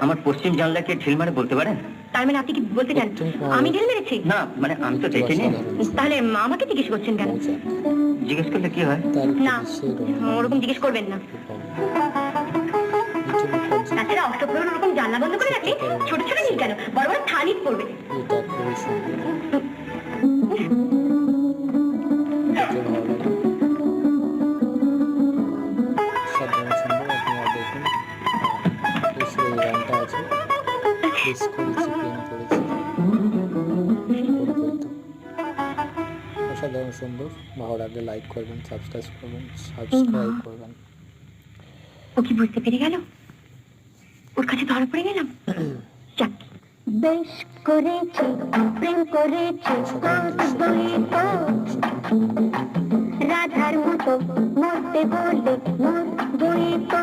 আমার পশ্চিম জানলাকে ঢিল মারে বলতে পারেন? তার মানে আপনি কি বলতে চান আমি ঢিল মেরেছি? না মানে আমি তো দেখিনি। তাহলে আমাকে জিজ্ঞেস করছেন কেন? জিজ্ঞেস করলে কি হয়? না ওরকম জিজ্ঞেস করবেন না। তাছাড়া অষ্টপ্রহর ওরকম জানলা বন্ধ করে রাখলে ছোট ছোট ঢিল কেন, বড় বড় থালি পড়বে। অসাধারণ সুন্দর। ভালো লাগলে লাইক করবেন, সাবস্ক্রাইব করবেন। ও কি বুঝতে পেরে গেল? ওর কাছে ধরা পড়ে গেলাম। যাক, বেশ করেছি প্রেম করেছি রাধার মতো মরতে বলে মরবই তো।